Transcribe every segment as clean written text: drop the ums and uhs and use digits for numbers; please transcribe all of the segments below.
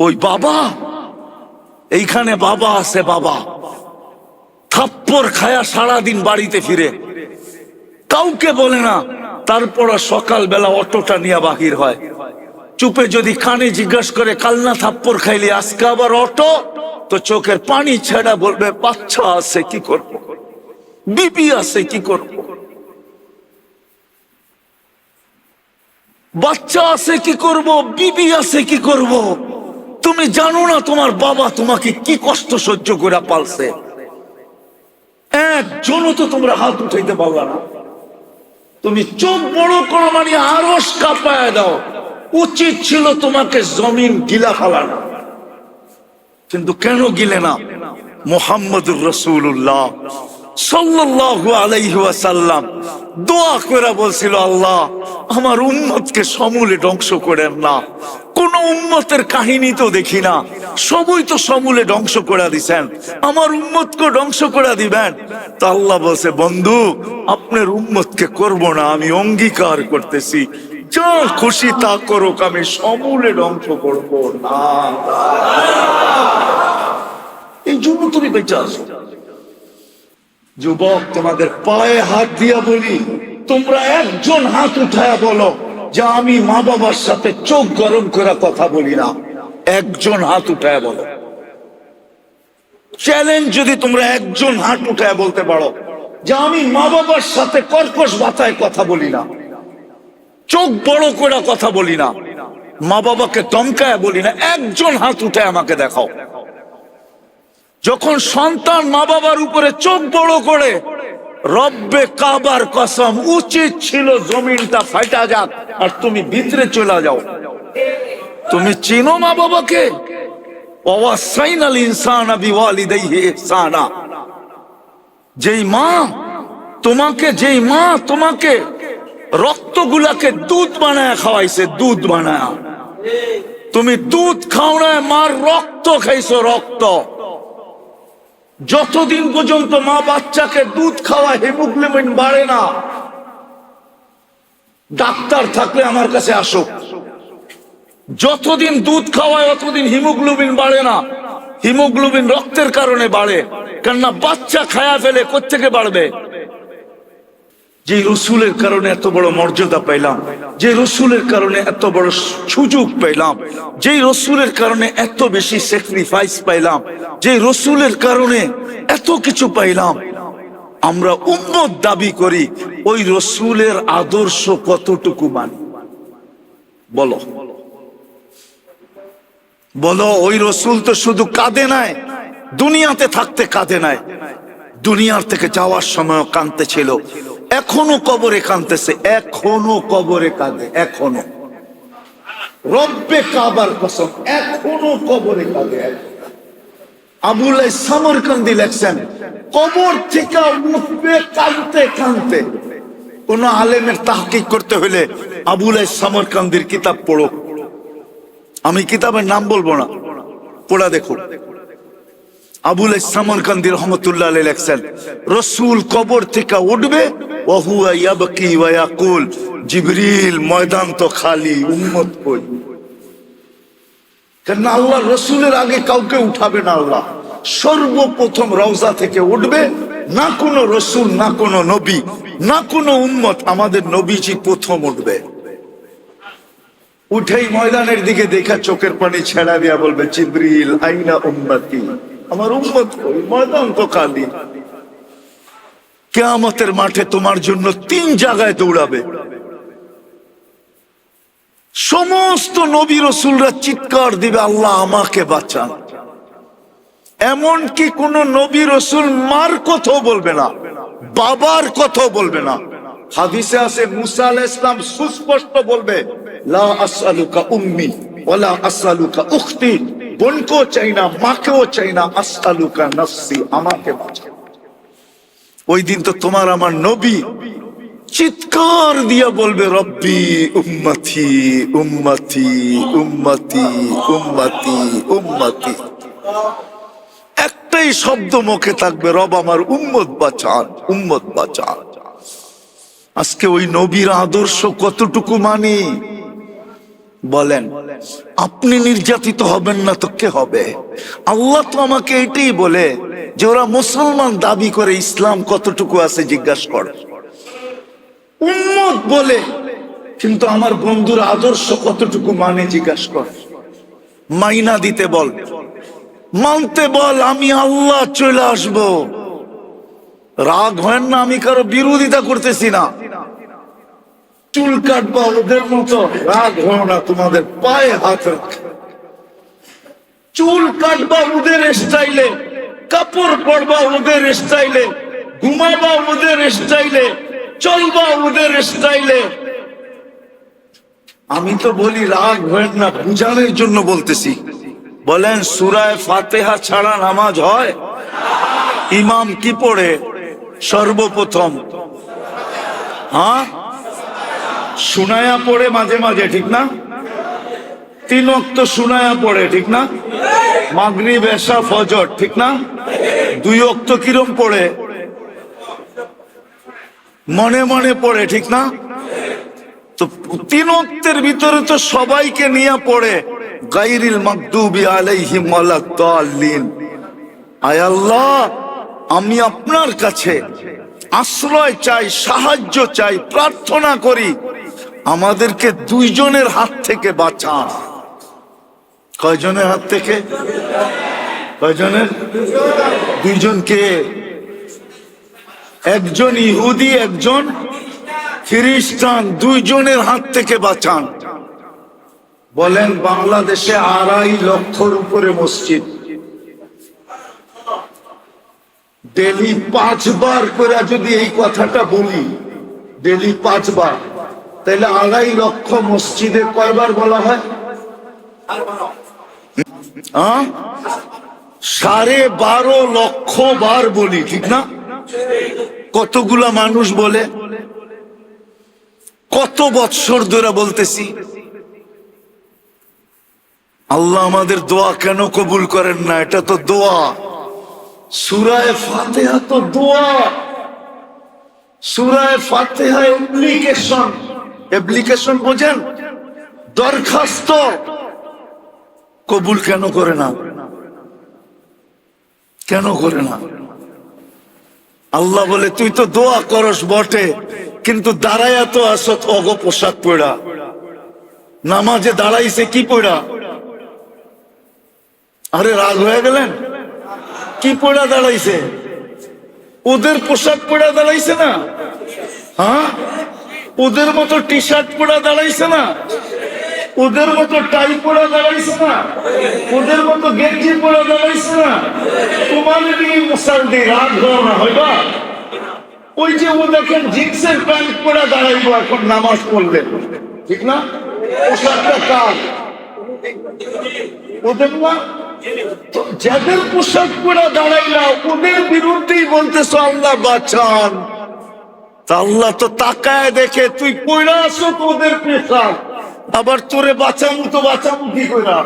ওই বাবা, এইখানে বাবা আছে, বাবা থাপ্পড় খায়া সারাদিন বাড়িতে ফিরে, কাউকে বলে না। তারপর সকালবেলা অটোটা নিয়ে বাহির হয়, চুপে যদি কানে জিজ্ঞাসা করে কাল না থাপ্পড় খাইলি, আজকে আবার অটো, তো চোখের পানি ছেড়া বলবে বাচ্চা আছে কি করব, বিবি আছে কি করব, বাচ্চা আছে কি করব, বিবি আছে কি করব। তুমি জানো না তোমার বাবা তোমাকে কি কষ্ট সহ্য করে পালছে। একজনও তো তোমরা হাত উঠাইতে পারলা না। তুমি চোখ বড় করো মানে আরশ কাঁপায় দাও। উচিত ছিল তোমাকে জমিন গিলা ফেলানো, কিন্তু কেন গিলে না? মুহাম্মদুর রাসূলুল্লাহ সাল্লাল্লাহু আলাইহি ওয়াসাল্লাম দোয়া করে বলছিল, আল্লাহ আমার উম্মতকে সমূলে ধ্বংস করেন না। কোন উম্মতের কাহিনী তো দেখি না, সবই তো সমূলে ধ্বংস করে দিছেন, আমার উম্মতকে ধ্বংস করে দিবেন। তা আল্লাহ বলছে, বন্ধু আপনার উম্মতকে করব না, আমি অঙ্গীকার করতেছি, যা খুশি তা করুক, আমি সমূলে ধ্বংস করব না। এই জন্য তুমি বেঁচে আসো। যুবক, তোমাদের পায়ে হাত দিয়া বলি, তোমরা একজন হাত উঠায়া বলো যে আমি মা বাবার সাথে চোখ গরম করে কথা বলি না। একজন হাত উঠায়া বলো। চ্যালেঞ্জ, যদি তোমরা একজন হাত উঠায়া বলতে পারো যে আমি মা বাবার সাথে কর্কশ ভাষায় কথা বলি না, চোখ বড় করে কথা বলি না, মা বাবাকে ধমকায় বলি না, একজন হাত উঠায় আমাকে দেখাও। যখন সন্তান মা বাবার উপরে চোখ বড় করে, রব্বে কাবার কসম, উচিত ছিল জমিনটা ফাটা যাক আর তুমি ভিতরে চলে যাও। তুমি চিনো মা বাবাকে? ওয়াসাইনাল ইনসানা বিওয়ালিদাইহি ইহসানা। যেই মা তোমাকে রক্তগুলাকে দুধ বানায় খাওয়াইছে, দুধ বানায়, তুমি দুধ খাও না, মার রক্ত খাইছো, রক্ত। যতদিন পর্যন্ত মা বাচ্চাকে দুধ খাওয়া, হিমোগ্লোবিন বাড়ে না। ডাক্তার থাকলে আমার কাছে আসো, যতদিন দুধ খাওয়ায় ততদিন হিমোগ্লোবিন বাড়ে না। হিমোগ্লোবিন রক্তের কারণে বাড়ে, কেননা বাচ্চা খায়া ফেলে, কোত্থেকে বাড়বে? যে রসুলের কারণে এত বড় মর্যাদা পাইলাম, যে রসুলের কারণে এত বড় সুযোগ পাইলাম, যে রসুলের কারণে এত বেশি স্যাক্রিফাইস পাইলাম, যে রসুলের কারণে এত কিছু পাইলাম, আমরা উম্মত দাবি করি, ওই রসুলের আদর্শ কতটুকু মানি? বলো বলো। ওই রসুল তো শুধু কাঁদে নাই, দুনিয়াতে থাকতে কাঁদে নাই, দুনিয়ার থেকে যাওয়ার সময় কাঁদতে ছিল, এখনো কবরে কাঁদতেছে, এখনো কবরে কাঁদে, এখনো। রব্বে কাবার কসম, এখনো কবরে কাঁদে। আবুল সামরকান্দি লেখছেন, কবর থেকে উঠবে কাঁদতে কাঁদতে। কোন আলেমের তাহকিক করতে হলে আবুল সামরকান্দির কিতাব পড়ো। আমি কিতাবের নাম বলবো না, পড়া দেখো। আবুল সামরকান্দি রহমতুল্লাহ আলাইহি লেখছেন, রসুল কবর থেকে উঠবে, ওয়া হুয়া ইয়াবকি ওয়া ইয়াকুল, জিবরিল ময়দান তো খালি, উম্মত কই? কারণ আল্লাহ রসুলের আগে কাউকে উঠাবে না। আল্লাহ সর্বপ্রথম রওজা থেকে উঠবে, না কোনো রসুল, না কোনো নবী, না কোনো উম্মত, আমাদের নবীজি প্রথম উঠবে। উঠেই ময়দানের দিকে দেখা চোখের পানি ছেড়া দিয়া বলবে, জিবরিল আইনা উম্মতি, আমার উম্মত কই? ময়দান তো খালি। কিয়ামতের মাঠে তোমার জন্য 3 জায়গায় দৌড়াবে। সমস্ত নবী রসুলরা চিৎকার দিবে, আল্লাহ আমাকে বাঁচান। এমনকি কোন নবী রসুল মার কথাও বলবে না, বাবার কথাও বলবে না। হাদিসে আছে, মুসা আলাইহিস সালাম সুস্পষ্ট বলবে, লা আসআলুকা উম্মি ওয়ালা আসআলুকা উখতি, বোনকেও চাই না, মাকেও চাই না, আসআলুকা নাফসি, আমাকে বাঁচাও। ওই দিন তো তোমার আমার নবী চিৎকার দিয়া বলবে, রব্বি উম্মতি উম্মতি উম্মতি উম্মতি উম্মতি। একটাই শব্দ মুখে থাকবে, রব আমার উম্মত বাঁচান, উম্মত বাঁচান। আজকে ওই নবীর আদর্শ কতটুকু মানি? বলেন, আপনি নির্যাতিত হবেন না তো কে হবে? আল্লাহ তো আমাকে এটাই বলে যে ওরা মুসলমান দাবি করে, ইসলাম কতটুকু আছে জিজ্ঞাসা কর। উম্মত বলে, কিন্তু আমার বন্ধুর আদর্শ কতটুকু মানে জিজ্ঞাসা কর। মাইনা দিতে বল, মানতে বল, আমি আল্লাহ চলে আসব। রাগ হয় না, আমি কারো বিরোধিতা করতেছি না। চুল কাটবা ওদের মতো, রাগ হয় না, তোমাদের পায়ে হাত রাখে। চুল কাটবা ওদের স্টাইলে, কাপড় পরবা ওদের স্টাইলে, ঘুমাবা ওদের স্টাইলে, চলবা ওদের স্টাইলে। আমি তো বলি রাগ হয় না, বুঝানোর জন্য বলতেছি। বলেন, সূরা ফাতিহা ছাড়া নামাজ হয়? ইমাম কি পড়ে সর্বপ্রথম? হ্যাঁ, শুনায়া পড়ে মাঝে মাঝে, ঠিক না? 3 ওয়াক্ত শুনায়া পড়ে, ঠিক না? মাগরিব, এশা, ফজর, ঠিক না? 2 ওয়াক্ত কিরম পড়ে? মনে মনে পড়ে, ঠিক না? তো 3 ওয়াক্তের ভিতরে তো সবাইকে নিয়ে পড়ে গায়রিল মাগদুবি আলাইহিম ওয়ালাদ-দাল্লিন। আয় আল্লাহ, আমি আপনার কাছে আশ্রয় চাই, সাহায্য চাই, প্রার্থনা করি, আমাদেরকে 2 জনের হাত থেকে বাঁচান। কয়জনের হাত থেকে? কয়জনের? 2 জনকে। একজন ইহুদি, একজন খ্রিস্টান, 2 জনের হাত থেকে বাঁচান। বলেন, বাংলাদেশে 2.5 লক্ষর উপরে মসজিদ, ডেলি 5 বার করে যদি এই কথাটা বলি, ডেলি 5 বার, তাহলে 2.5 লক্ষ মসজিদে কয়বার বলা হয়? 12.5 লক্ষ বার বলি, ঠিক না? কতগুলা মানুষ বলে? কত বৎসর ধরে বলতেছি। আল্লাহ আমাদের দোয়া কেন কবুল করেন না? এটা তো দোয়া। সূরা ফাতিহা তো দোয়া। সূরা ফাতিহা অ্যাপ্লিকেশন। অ্যাপ্লিকেশন বোঝেন? দরখাস্ত। কবুল কেন করে না? কেন করে না? আল্লাহ বলে, তুই তো দোয়া করস বটে, কিন্তু দাঁড়াইয়া তো আসত অগ পোশাক পড়া। নামাজে দাঁড়াইছে কি পড়া? আরে রাগ হয়ে গেলেন? কি পড়া দাঁড়াইছে? ওদের পোশাক পড়া দাঁড়াইছে না? হ্যাঁ, ওদের মতো টি শার্ট পড়া দাঁড়াইছে না? ওদের মতো টাই পড়া দাঁড়াইছে না? ওদের মতো গেঞ্জি পড়া দাঁড়াইছে না? তোমার নিয়ে মুসাল্লি রাগ হও না, হইবা? ওই যে ও দেখেন জিন্সের প্যান্ট পড়া দাঁড়াইবো এখন নামাজ পড়লে, ঠিক না? পোশাকটা কার? ওদের না? যাদের পোশাক পড়া দাঁড়াইলা ওদের বিরুদ্ধেই বলতেছো আল্লাহ বাঁচান। তা আল্লাহ তো তাকায় দেখে তুই পড়া আসো তো ওদের পোশাক, আবার তোরে বাঁচামু তো বাঁচামু কি কইরা?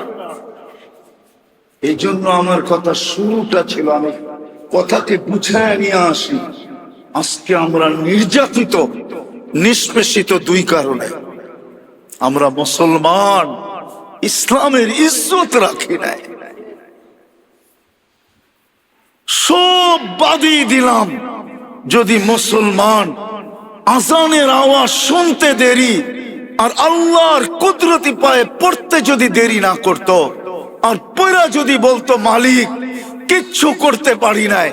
এই জন্য আমার কথা শুরুটা ছিল, আমি কথাকে বুঝায় নিয়ে আসি। আজকে আমরা নির্যাতিত, নিষ্পেষিত 2 কারণে। আমরা মুসলমান, ইসলামের ইজ্জত রাখি নাই। সব বাদই দিলাম, যদি মুসলমান আজানের আওয়াজ শুনতে দেরি আর আল্লাহর কুদরতি পায়ে পড়তে যদি দেরি না করত, আর পয়রা যদি বলতো মালিক কিচ্ছু করতে পারি নাই,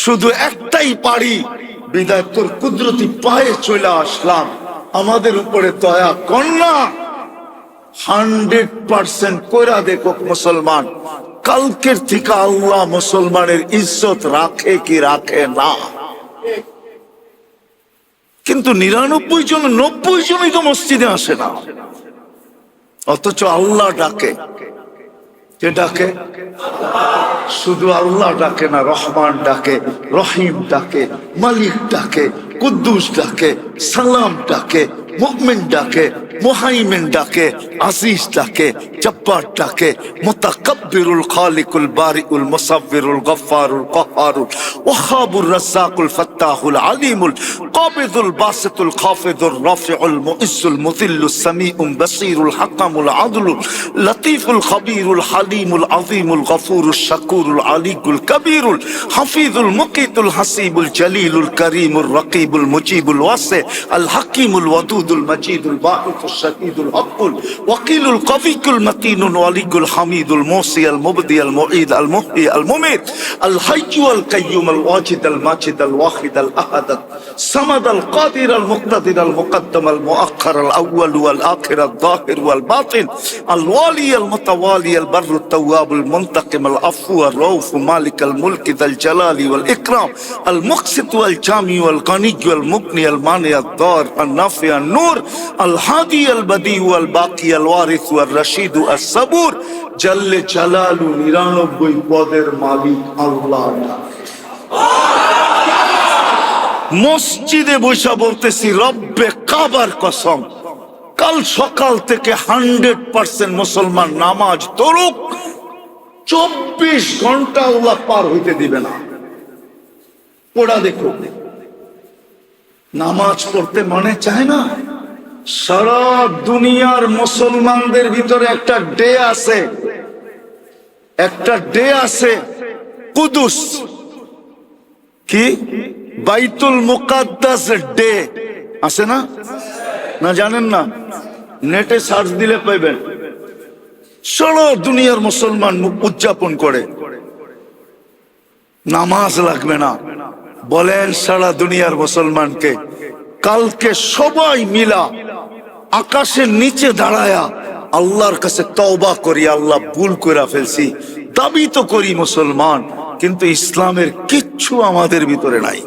শুধু একটাই পারি, বিদায় তোর কুদরতি পায়ে চলে আসলাম, আমাদের উপরে দয়া কর না। 100% কইরা দেখো মুসলমান, কালকের থেকে আল্লাহ মুসলমানের ইজ্জত রাখে কি রাখে না। কিন্তু 99 জন 90 জনই তো মসজিদে আসে না, অথচ আল্লাহ ডাকে। কে ডাকে? শুধু আল্লাহ ডাকে না, রহমান ডাকে, রহিম ডাকে, মালিক ডাকে, কুদ্দুস ডাকে, সালাম ডাকে, মুমিন ডাকে, মুহাইমিন ডাকে, আজিজ ডাকে, জব্বার ডাকে, মুতাকাব্বিরুল খালিকুল বারিউল মুসাব্বিরুল গফফারুল القهار الوهاب الرزاق الفتاح العليم القابض الباسط الخافض الرافع المعز المذل السميع البصير الحكم العدل اللطيف الخبير الحليم العظيم الغفور الشكور العلي الكبير الحفيظ المقيت الحسيب الجليل الكريم الرقيب المجيب الواسع الحكيم الودود المجيد الباعث الشهيد الحق الوكيل القوي المتين الولي الحميد الموصي المبدي المعيد المحيي المميت الحي القيوم الواجد الماجد الواحد الاحد الصمد القادر المقتدر المقدم المؤخر الاول والاخر الظاهر والباطن الوالي المتوالي البر التواب المنتقم العفو الرؤوف مالك الملك ذا الجلال والاكرام المقسط والجامع والغني والمغني المانع الضار النافع النور الهادي البديع والباقي الوارث والرشيد الصبور جل جلاله 99 পদের মালিক আল্লাহ। মসজিদে বসে বলতেছি রব্বে কাবার কসম, কাল সকাল থেকে 100% মুসলমান নামাজ পড়ুক, 24 ঘন্টা আল্লাহ পার হইতে দিবে না। পড়া দেখো, নামাজ পড়তে মনে চায় না। সারা দুনিয়ার মুসলমানদের ভিতরে একটা ডে আছে, একটা ডে আছে কুদুস, কি বাইতুল মুকাদ্দাস ডে আছে না? না জানেন না? নেটে সার্চ দিলে পাইবেন। সারা দুনিয়ার মুসলমান উদযাপন করে, নামাজ লাগবে না। বলেন সারা দুনিয়ার মুসলমানকে কালকে সবাই মিলা আকাশের নিচে দাঁড়ায়া আল্লাহর কাছে তওবা করি, আল্লাহ ভুল করে ফেলছি, দাবি তো করি মুসলমান, কিন্তু ইসলামের কিচ্ছু আমাদের ভিতরে নাই,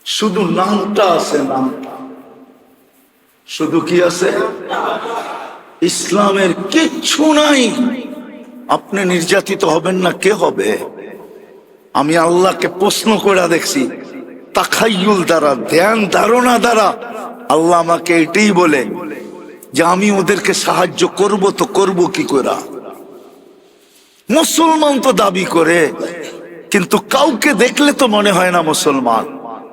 শুধু নামটা আছে। নামটা শুধু কি আছে? ইসলামের কিচ্ছু নাই। আপনি নির্যাতিত হবেন না, কে হবে? আমি আল্লাহকে প্রশ্ন করে দেখছি, তাখায়ুল দ্বারা, ধ্যান ধারণা দ্বারা আল্লাহ আমাকে এটাই বলে যে আমি ওদেরকে সাহায্য করব, তো করব কি করে? মুসলমান তো দাবি করে, কিন্তু কাউকে দেখলে তো মনে হয় না মুসলমান।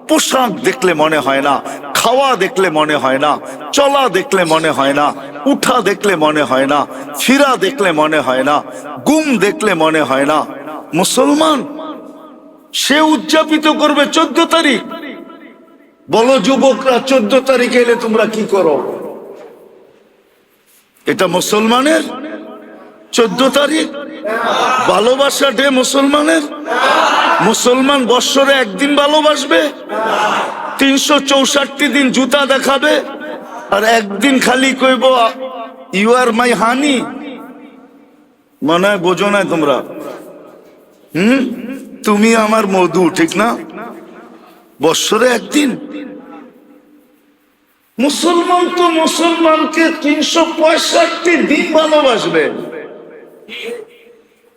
পোশাক দেখলে মনে হয় না, খাওয়া দেখলে মনে হয় না, চলা দেখলে মনে হয় না, উঠা দেখলে মনে হয় না, ফিরা দেখলে মনে হয় না, গুম দেখলে মনে হয় না মুসলমান। সে উদযাপিত করবে 14 তারিখ। বলো যুবকরা, 14 তারিখ এলে তোমরা কি করো? এটা মুসলমানের 14 তারিখ ভালোবাসা ডে মুসলমানের? মুসলমান বৎসরে একদিন ভালোবাসবে, 364 দিন জুতা দেখাবে, আর একদিন খালি কইব ইউ আর মাই হানি। মনে হয় বোঝো না তোমরা? তুমি আমার মধু, ঠিক না? বৎসরে একদিন। মুসলমান তো মুসলমানকে 365 দিন ভালোবাসবে।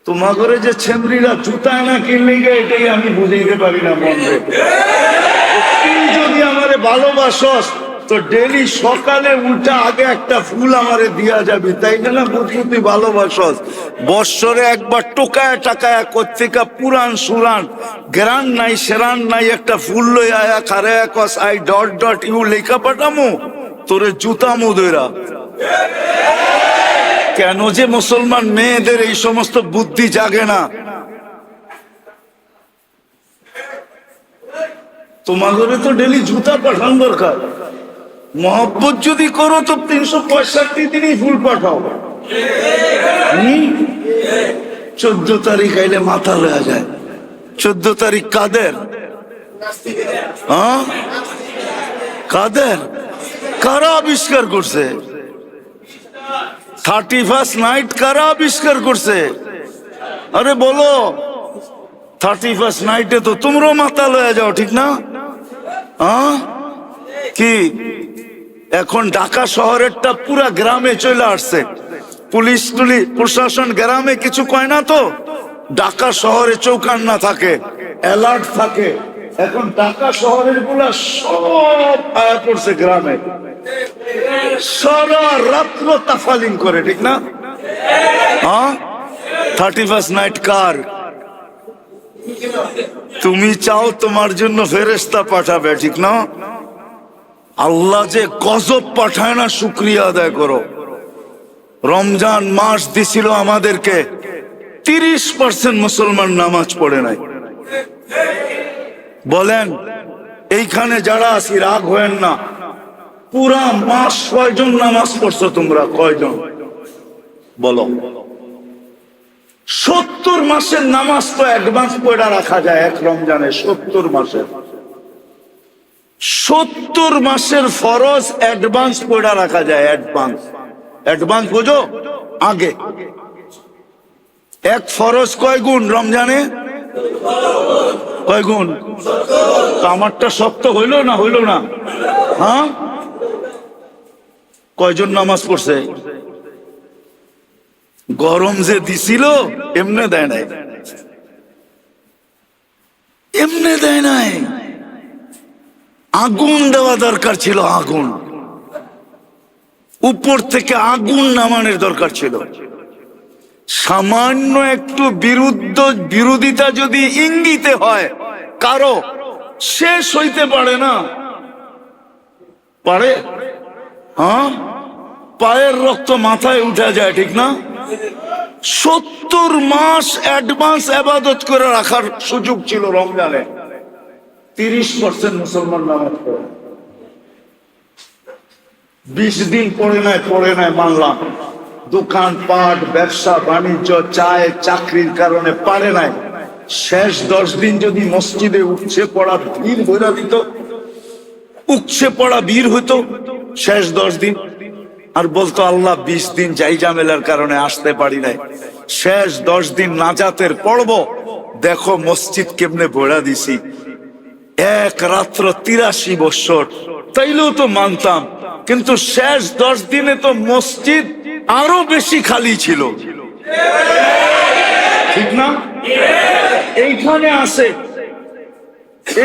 তোমার ঘরে যে ছেমরিরা জুতা না কিনলে গে, এটাই আমি বুঝাইতে পারি না মনে। তুই যদি আমারে ভালোবাসস তো ডেলি সকালে উঠে আগে একটা ফুল আমারে দিয়া যাবি, তাই না? বুঝলি তুই ভালোবাসস। বৎসরে একবার টোকায় টাকায় কোত্থেকা পুরান সুরান গ্রান নাই সেরান নাই একটা ফুল লই আয়া খারে কস আই ডট ডট ইউ লেখা পাঠামু তোরে জুতা মুদরা। কেন যে মুসলমান মেয়েদের এই সমস্ত বুদ্ধি জাগে না? তোমার ঘরে তো ডেলি জুতা পাঠান দরকার। মহব্বত যদি করো তো 365 দিনই ফুল পাঠাও। 14 তারিখ আইলে মাথা লয়া যায়। 14 তারিখ কাদের? কাদের? কারা আবিষ্কার করছে? 31st নাইট কারা আবিষ্কার করছে? আরে বলো, 31st নাইটে তো তোমরাও মাথা লয়া যাও, ঠিক না? কি এখন ঢাকা শহরেরটা পুরা গ্রামে চলে আসছে। পুলিশ প্রশাসন গ্রামে কিছু কয় না তো, ঢাকা শহরে চৌকান্না থাকে, অ্যালার্ট থাকে। এখন ঢাকা শহরের গুলা সব আয়া পড়ছে গ্রামে, সারা রাত্র তাফালিং করে, ঠিক না? 31st নাইট কার? তুমি চাও তোমার জন্য ফেরেশতা পাঠাবে, ঠিক না? আল্লাহ যে গজব পাঠায় না, শুকরিয়া আদায় করো। রমজান মাস দিছিল আমাদেরকে, 30% মুসলমান নামাজ পড়ে নাই। বলেন এইখানে যারা আছি রাগ হয়েন না, পুরা মাস কয়জন নামাজ পড়ছো তোমরা? কয়জন বলো? 70 মাসের নামাজ তো অ্যাডভান্স পড়া রাখা যায় এক রমজানে। 70 মাসের 70 মাসের ফরজ অ্যাডভান্স পড়া রাখা যায়। অ্যাডভান্স অ্যাডভান্স বুঝো? আগে এক ফরজ কয় গুণ রমজানে? কয় গুণ? তো আমারটা শক্ত হইল না হইল না? হ্যাঁ, কয়জন নামাজ পড়ছে? গরম যে দিছিল এমনে দেয় নাই, এমনে দেয় নাই। আগুন দেওয়া দরকার ছিল, আগুন উপর থেকে আগুন নামানোর দরকার ছিল। সামান্য একটু বিরোধিতা যদি ইঙ্গিতে হয় কারো, শেষ হইতে পারে না। পারে? হ্যাঁ, পায়ের রক্ত মাথায় উঠে যায়, ঠিক না? 70 মাস অ্যাডভান্স ইবাদত করে রাখার সুযোগ ছিল রমজানে। 30% মুসলমান নামাজ পড়ে, 20 দিন পড়ে নাই মানলাম। দোকানপাট, ব্যবসা বাণিজ্য, চায় চাকরির কারণে পারে নাই। শেষ 10 দিন যদি মসজিদে উপচে পড়া ভিড় হইয়া দিত, উপচে পড়া ভিড় হইতো শেষ 10 দিন, আর বলতো আল্লাহ 20 দিন যাই ঝামেলার কারণে আসতে পারি নাই, শেষ 10 দিন নাজাতের পড়ব, দেখো মসজিদ কেমনে ভরা দিছি। এক রাত্র 83 বছর, তাইলেও তো মানতাম। কিন্তু শেষ 10 দিনে তো মসজিদ আরো বেশি খালি ছিল, ঠিক না? এইখানে আসে,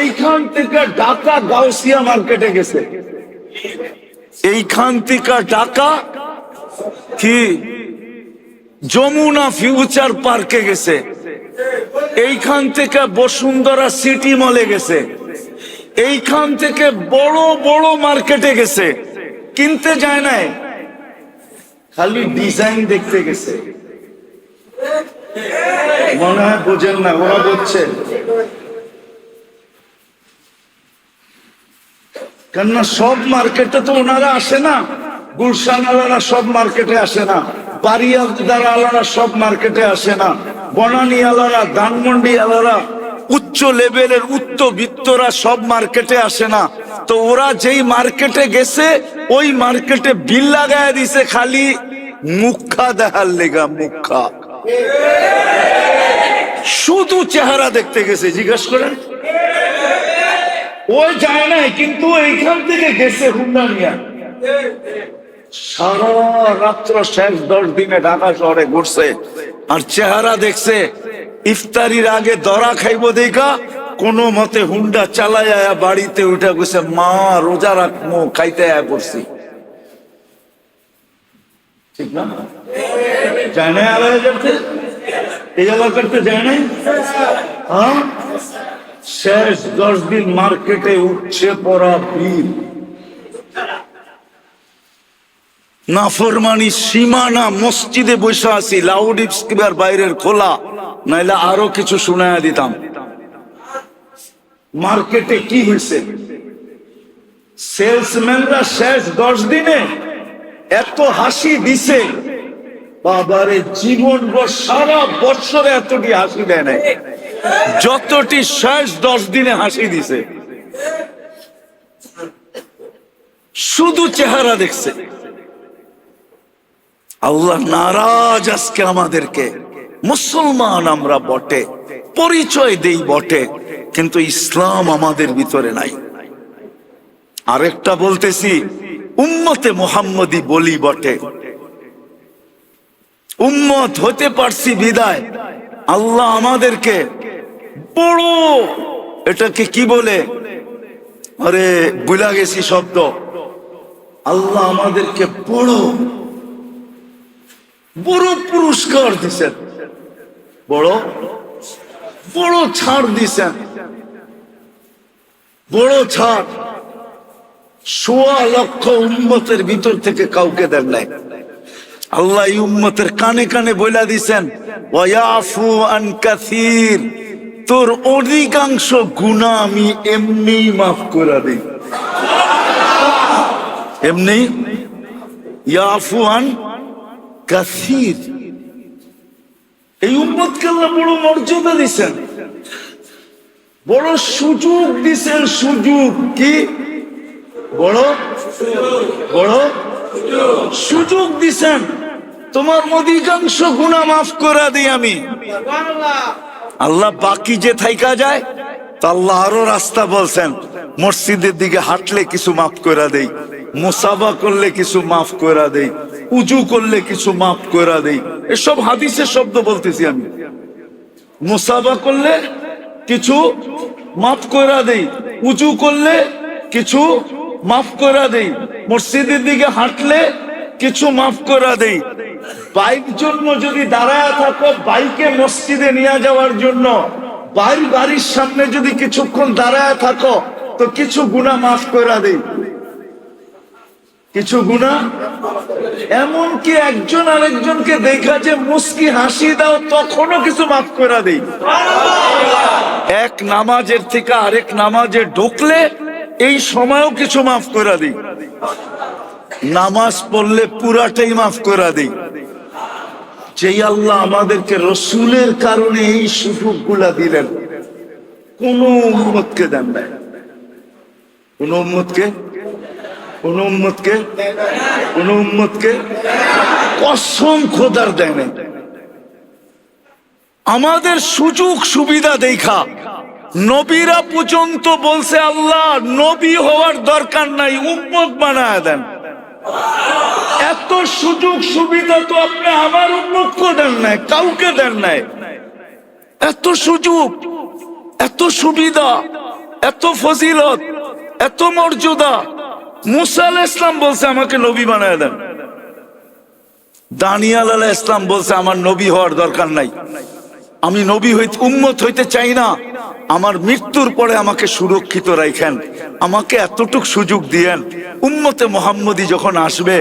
এইখান থেকে ঢাকা গাউসিয়া মার্কেটে গেছে, এইখান থেকে ঢাকা কি যমুনা ফিউচার পার্কে গেছে, এইখান থেকে বসুন্ধরা সিটি মলে গেছে, এইখান থেকে বড় বড় মার্কেটে গেছে। কিনতে যায় নাই, খালি ডিজাইন দেখতে গেছে। মনে হয় বোঝেন না, ওরা বুঝছে। কেননা সব মার্কেটে তো ওনারা আসে না, গুলশান আলারা সব মার্কেটে আসে না, বাড়িয়াদার আলারা সব মার্কেটে আসে না, বনানী আলারা, ধানমন্ডি আলারা, উচ্চ লেভেলের উচ্চবিত্তরা সব মার্কেটে আসে না। তো ওরা যেই মার্কেটে গেছে ওই মার্কেটে বিল লাগায় দিছে খালি মুখা দেখার লেগা, মুখা, শুধু চেহারা দেখতে গেছে। জিজ্ঞেস করেন, ওই যায় নাই, কিন্তু এইখান থেকে গেছে হুন্ডা নিয়া। সারা রাত্র শেষ 10 দিনে ঢাকা শহরে ঘুরছে, আর চেহারা দেখছে। ইফতারির আগে দরা খাইব দেখা কোন মতে হুন্ডা চালায় বাড়িতে উঠে গেছে, মা রোজা রাখবো, খাইতে আয়া পড়ছি, ঠিক না? যায় না আলাদা করতে, এই আলাদা করতে যায় নাই। হ্যাঁ, শেষ 10 দিন মার্কেটে উঠছে পড়া ভিড়, নাফরমানি সীমানা। মসজিদে বসে আছি, লাউড স্পিকার বাইরের খোলা, নাইলে আরো কিছু শোনায়া দিতাম। মার্কেটে কি হয়েছে? সেলসম্যানরা শেষ 10 দিনে এত হাসি দিছে, বাবারে জীবন সারা বছরে এতটি হাসি দেয় নাই যতটি শেষ 10 দিনে হাসি দিছে। শুধু চেহারা দেখছে। আল্লাহ নারাজ আজকে আমাদেরকে। মুসলমান আমরা বটে, পরিচয় দেই বটে, কিন্তু ইসলাম আমাদের ভিতরে নাই। আরেকটা বলতেছি, উম্মতে মুহাম্মদী বলি বটে, উম্মত হতে পারছি বিদায় আল্লাহ আমাদেরকে বড়, এটাকে কি বলে, আরে ভুলা গেছি শব্দ, আল্লাহ আমাদেরকে বড় বড় পুরস্কার দিচ্ছেন, বড় বড় ছাড় দিছেন, বড় ছাড়। ১৬ লক্ষ উম্মতের ভিতর থেকে কাউকে দেন নাই। আল্লাহ এই উম্মতের কানে কানে বইলা দিছেন, ওয়ায়াফু আন কাসীর, তোর অধিকাংশ গুনাহ আমি এমনি মাফ করে দেই। এমনি ইয়াফু আন কাসীর। এই উম্মতকে আল্লাহ বড় মর্যাদা দিছেন, বড় সুযোগ দিছেন। সুযোগ কি? বড় বড় সুযোগ দিছেন। তোমার অধিকাংশ গুনাহ মাফ করে দিই আমি। আল্লাহ বাকি যে থাইকা যায় তো আল্লাহ আরো রাস্তা বলছেন, মসজিদের দিকে হাঁটলে কিছু মাফ করে দেই, মুসাফা করলে কিছু মাফ করে দেই, উজু করলে কিছু মাফ করে দেই। এসব হাদিসের শব্দ বলতেছি আমি। মুসাফা করলে কিছু মাফ করে দেই, উজু করলে কিছু মাফ করে দেই, মসজিদের দিকে হাঁটলে কিছু মাফ করে দেই। বাইক জন্য যদি দাঁড়ায় থাকো, বাইকে মসজিদে নিয়ে যাওয়ার জন্য বাড়ির সামনে যদি কিছুক্ষণ দাঁড়ায় থাকো তো কিছু গুনাহ মাফ করে দেই, কিছু গুনাহ। এমনকি একজন আরেকজনকে দেখা যে মুস্কি হাসি দাও তখনও কিছু মাফ করে দেই। এক নামাজের থেকে আরেক নামাজে ঢুকলে এই সময়ও কিছু মাফ করে দিই। নামাজ পড়লে পুরাটাই মাফ করে দিই। যেই আল্লাহ আমাদেরকে রসুলের কারণে এই সুযোগগুলা দিলেন, কোন উম্মতকে দেন নাই। কোন উম্মতকে, কোন উম্মতকে, কোন উম্মতকে কসম খোদার দেয় নাই। আমাদের সুযোগ সুবিধা দেখা নবীরা পর্যন্ত বলছে, আল্লাহ নবী হওয়ার দরকার নাই, উম্মত বানায় দেন। এত সুযোগ সুবিধা তো আপনি আমার উম্মতকে দেন নাই, কাউকে দেন নাই। এত সুযোগ, এত সুবিধা, এত ফজিলত, এত মর্যাদা। মুসা আলাইহিস সালাম বলছে আমাকে নবী বানায় দেন। দানিয়েল আলাইহিস সালাম বলছে আমার নবী হওয়ার দরকার নাই, আমি নবী হইতে উম্মত হইতে চাই না, আমার মৃত্যুর পরে আমাকে সুরক্ষিত রাখেন, আমাকে এতটুক সুযোগ দিয়েন, উম্মতে মুহাম্মদী যখন আসবে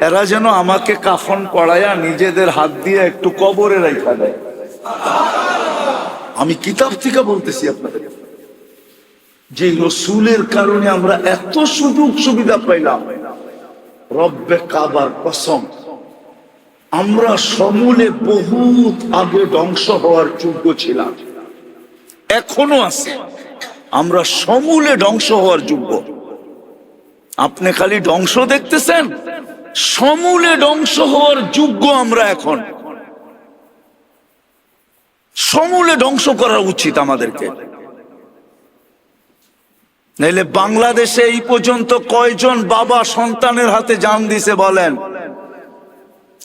এরা যেন আমাকে কাফন পড়ায়া নিজেদের হাত দিয়ে একটু কবরে রাখা দেয়। আমি কিতাব থেকে বলতেছি আপনাদের, যে রসুলের কারণে আমরা এত সুযোগ সুবিধা পাইলাম। রব্বে কাবার কসম, আমরা সমূলে বহুত আগে ধ্বংস হওয়ার যোগ্য ছিলাম, এখনো আছে। আমরা সমূলে ধ্বংস হওয়ার যোগ্য। আপনি খালি ধ্বংস দেখতেছেন, সমূলে ধ্বংস হওয়ার যোগ্য আমরা এখন। সমূলে ধ্বংস করা উচিত আমাদেরকে। নাইলে বাংলাদেশে এই পর্যন্ত কয়জন বাবা সন্তানের হাতে জান দিছে বলেন?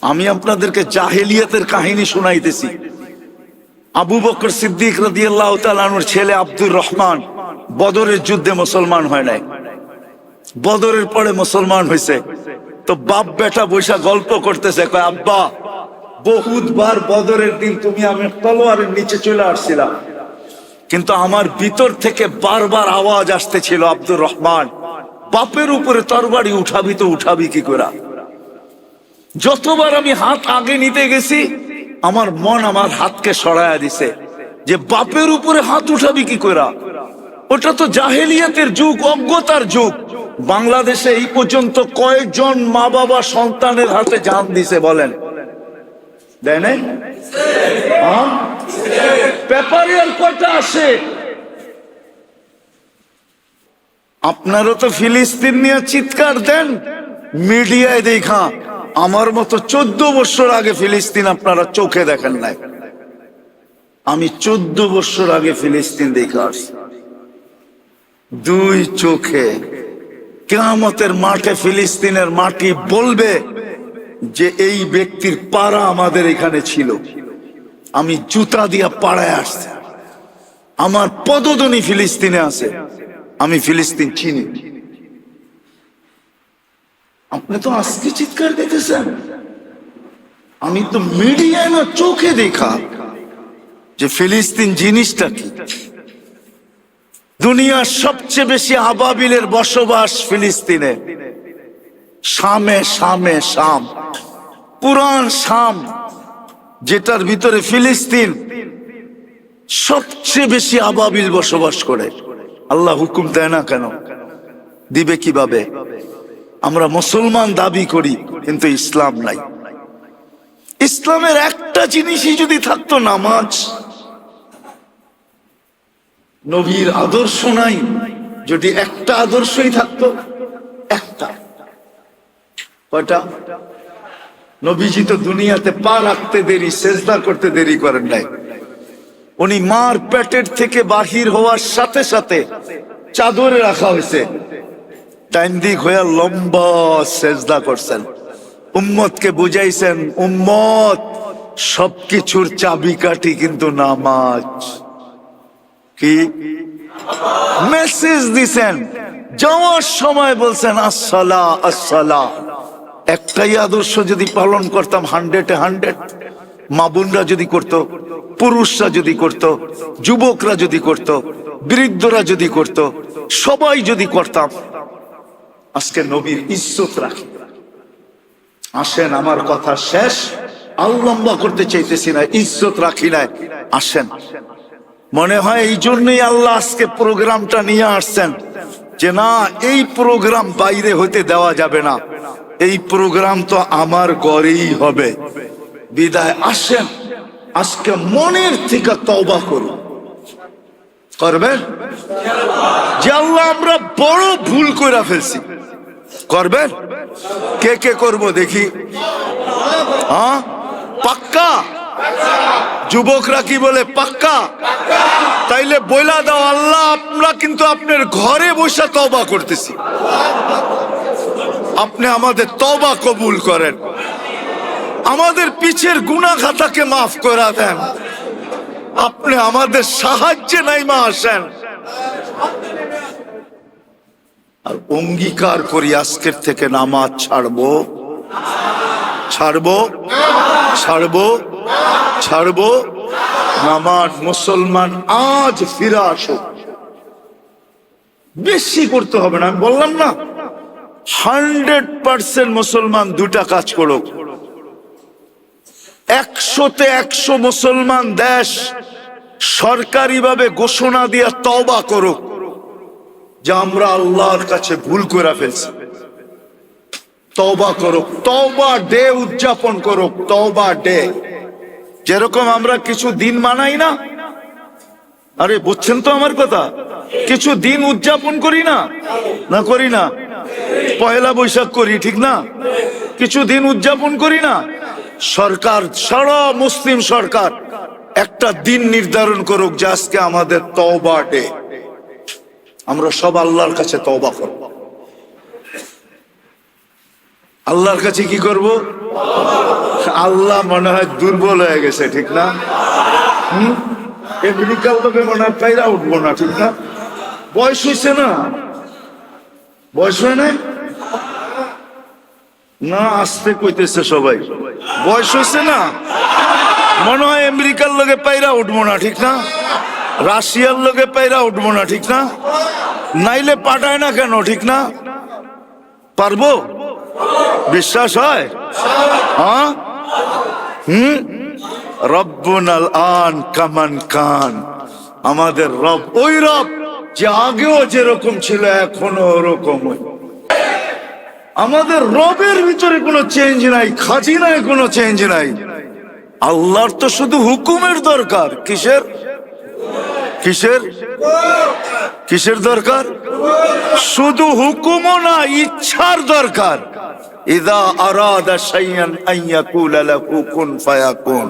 আমি আপনাদেরকে জাহেলিয়াতের কাহিনী শুনাইতেছি। আবু বকর সিদ্দিক রাদিয়াল্লাহু তাআলা আনহুর ছেলে আব্দুর রহমান বদরের যুদ্ধে মুসলমান হয় নাই, বদরের পরে মুসলমান হয়েছে। তো বাপ বেটা বৈশা গল্প করতেছে, কয় আব্বা বহুতবার বদরের দিন তুমি আমি তলোয়ারের নিচে চলে আসছিলাম, কিন্তু আমার ভিতর থেকে বারবার আওয়াজ আসতেছিল, আব্দুর রহমান বাপের উপরে তরবারি উঠাবি তো উঠাবি কি করে? যতবার আমি হাত আগে নিতে গেছি আমার মন আমার হাতকে সরায়া দিছে, যে বাপের উপরে হাত উঠাবি কি করে? ওটা তো জাহেলিয়াতের যুগ, অজ্ঞতার যুগ। বাংলাদেশে এই পর্যন্ত কয়েকজন মা বাবা সন্তানের হাতে জান দিছে বলেন? দেয় নাই? পেপারে আর কয়টা আসে? আপনারও তো ফিলিস্তিন নিয়ে চিৎকার দেন, মিডিয়ায় দেখা আমার মতো 14 বছর আগে ফিলিস্তিন আপনারা চোখে দেখেন নাই। আমি 14 বছর আগে ফিলিস্তিন দেখে আসছি, 2 চোখে। কিয়ামতের মাঠে ফিলিস্তিনের মাটি বলবে যে এই ব্যক্তির পাড়া আমাদের এখানে ছিল, আমি জুতা দিয়া পাড়ায় আসছি, আমার পদধ্বনি ফিলিস্তিনে আছে, আমি ফিলিস্তিন চিনি। আপনি তো আজকে চিৎকার দিতেছেন, আমি তো মিডিয়ায় না চোখে দেখা। যে ফিলিস্তিন জিনিসটা কি। দুনিয়ার সবচেয়ে বেশি আবাবিলের বসবাস ফিলিস্তিনে, শামে শামে শাম, পুরান শাম, যেটার ভিতরে ফিলিস্তিন, সবচেয়ে বেশি আবাবিল বসবাস করে। আল্লাহ হুকুম দেয় না কেন? দিবে কিভাবে? আমরা মুসলমান দাবি করি, কিন্তু ইসলাম নাই। ইসলামের একটা জিনিসই যদি থাকতো, নামাজ। নবীর আদর্শ নাই, যদি একটা আদর্শই থাকতো, একটা, কয়টা? নবীজি তো দুনিয়াতে পা রাখতে দেরি, সেজদা করতে দেরি করেন নাই। উনি মার পেটের থেকে বাহির হওয়ার সাথে সাথে চাদরে রাখা হয়েছে, টাইম দিক হয়ে লম্বা সেজদা করছেন। উম্মতকে বুঝাইছেন, উম্মত সবকিছুর চাবিকাঠি কিন্তু নামাজ। কি মেসেজ দিছেন? যাওয়ার সময় বলছেন আসসালা আসসালা। একটাই আদর্শ যদি পালন করতাম 100-100, মা বোনরা যদি করত, পুরুষরা যদি করত, যুবকরা যদি করত, বৃদ্ধরা যদি করত, সবাই যদি করতাম, আজকে নবীর ইজ্জত রাখি। আসেন, আমার কথা শেষ, আর লম্বা করতে চাইতেছি না, ইজ্জত রাখি নাই। আসেন, মনে হয় এই জন্যই আল্লাহ আজকে প্রোগ্রামটা নিয়ে আসছেন, যে না, এই প্রোগ্রাম বাইরে হতে দেওয়া যাবে না, এই প্রোগ্রাম তো আমার ঘরেই হবে। বিদায় আসেন, আজকে মনের থেকে তওবা করুন। করবেন? যে আল্লাহ আমরা বড় ভুল করে ফেলছি, করবেন? কে কে করব দেখি? হ্যাঁ, পাক্কা? যুবকরা কি বলে? পাক্কা? তাইলে বইলা দাও, আল্লাহ আমরা কিন্তু আপনার ঘরে বসে তওবা করতেছি, আপনি আমাদের তওবা কবুল করেন, আমাদের পিছের গুনাহ খাতাকে মাফ করে দেন, আপনি আমাদের সাহায্যে নাইমা আসেন। আর অঙ্গীকার করি আজকের থেকে নামাজ ছাড়বো, ছাড়বো, ছাড়বো, ছাড়বো। নামাজ মুসলমান আজ ফিরে আসুক। বেশি করতে হবে না, আমি বললাম না, 100% মুসলমান দুটা কাজ করুক। 100-তে 100 মুসলমান দেশ সরকারিভাবে ঘোষণা দিয়ে তওবা করুক যে আমরা আল্লাহর কাছে ভুল করে ফেলছি। তওবা করুক, তওবা ডে উদযাপন করুক, তওবা ডে। যেরকম আমরা কিছু দিন মানাই না, আরে বুঝছেন তো আমার কথা, কিছু দিন উদযাপন করি না, না করি না? পয়লা বৈশাখ করি, ঠিক না? কিছু দিন উদযাপন করি না? সরকার, সারা মুসলিম সরকার একটা দিন নির্ধারণ করুক যে আজকে আমাদের তওবা ডে, আমরা সব আল্লাহর কাছে তওবা করব। আল্লাহর কাছে কি করব? আল্লাহ মনে হয় দুর্বল হয়ে গেছে, ঠিক না? আমেরিকার লোকে মনে হয় পাইরা উঠবো না, ঠিক না? বয়স হয়েছে না? বয়স হয় নাই না? আসতে কইতেছে সবাই, বয়স হয়েছে না? মনে হয় আমেরিকার লোকে পাইরা উঠবো না, ঠিক না? রাশিয়ার লোকে পাইরা উঠবো না, ঠিক না? নাইলে পাঠায় না কেন, ঠিক না? পারবো? বিশ্বাস হয়? হ্যাঁ, রব্বুনাল আন কামান কান। আমাদের রব ওই রব যে আগেও যেরকম ছিল এখনো ওরকমই। আমাদের রবের ভিতরে কোনো চেঞ্জ নাই, খাজিনায় কোনো চেঞ্জ নাই। আল্লাহর তো শুধু হুকুমের দরকার। কিসের? কিসের? কিসের দরকার? শুধু হুকুমও না, ইচ্ছার দরকার। ইযা আরাদা শাইআন আন ইয়াকুলা লাহু কুন ফায়াকুন।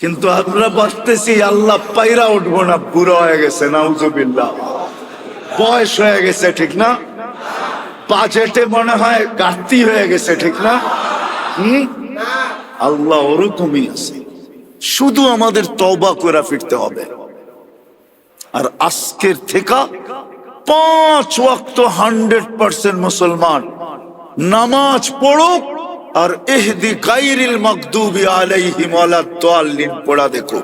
কিন্তু আমরা ভাবতেছি আল্লাহ পাইরা উঠবো না, বুড়া হয়ে গেছে, নাউজুবিল্লাহ, বয়স হয়ে গেছে, ঠিক না? বাজেটে মনে হয় ঘাটতি হয়ে গেছে, ঠিক না? আল্লাহ ওরকমই আছে, শুধু আমাদের তওবা করে ফিরতে হবে। আর আজকের থেকে 5 ওয়াক্ত 100% মুসলমান নামাজ পড়ুক और इहदी गायरिल मगदूबी अलैहिम वलाद्दाल्लिन पढ़ा देखो,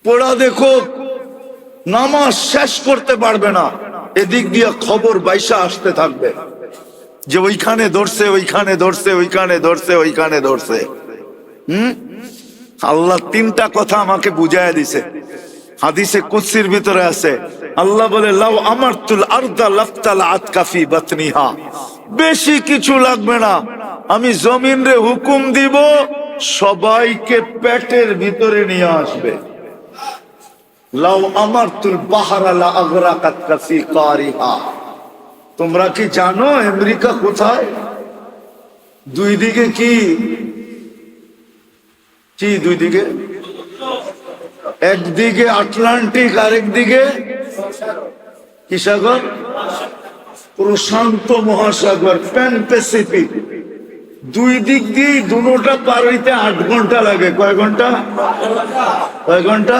পড়া দেখো। নামাজ শেষ করতে পারবে না, এদিক দিয়ে খবর বাইসা আসতে থাকবে যে ওইখানে ধরছে, ওইখানে ধরছে, ওইখানে ধরছে, ওইখানে ধরছে। আল্লাহ তিনটা কথা আমাকে বুঝাইয়া দিছে, হাদিসে কুদসির ভিতরে আছে। আল্লাহ বলে, লাউ আমারতুল আরদা লাফতাল আতকাফি বাতনিহা, বেশি কিছু লাগবে না, আমি জমিন রে হুকুম দিব সবাইকে পেটের ভিতরে নিয়ে আসবে। লাউ আমারতুল বাহরা লা আগরাকাত কাফি কারিহা। তোমরা কি জানো আমেরিকা কোথায়? দুই দিকে কি কি দুই দিকে? একদিকে আটলান্টিক, আরেকদিকে কি সাগর? প্রশান্ত মহাসাগর, প্যান প্যাসিফিক। দুই দিক দিয়ে দুটোটা পার হইতে 8 ঘন্টা লাগে। কয় ঘন্টা? কয় ঘন্টা?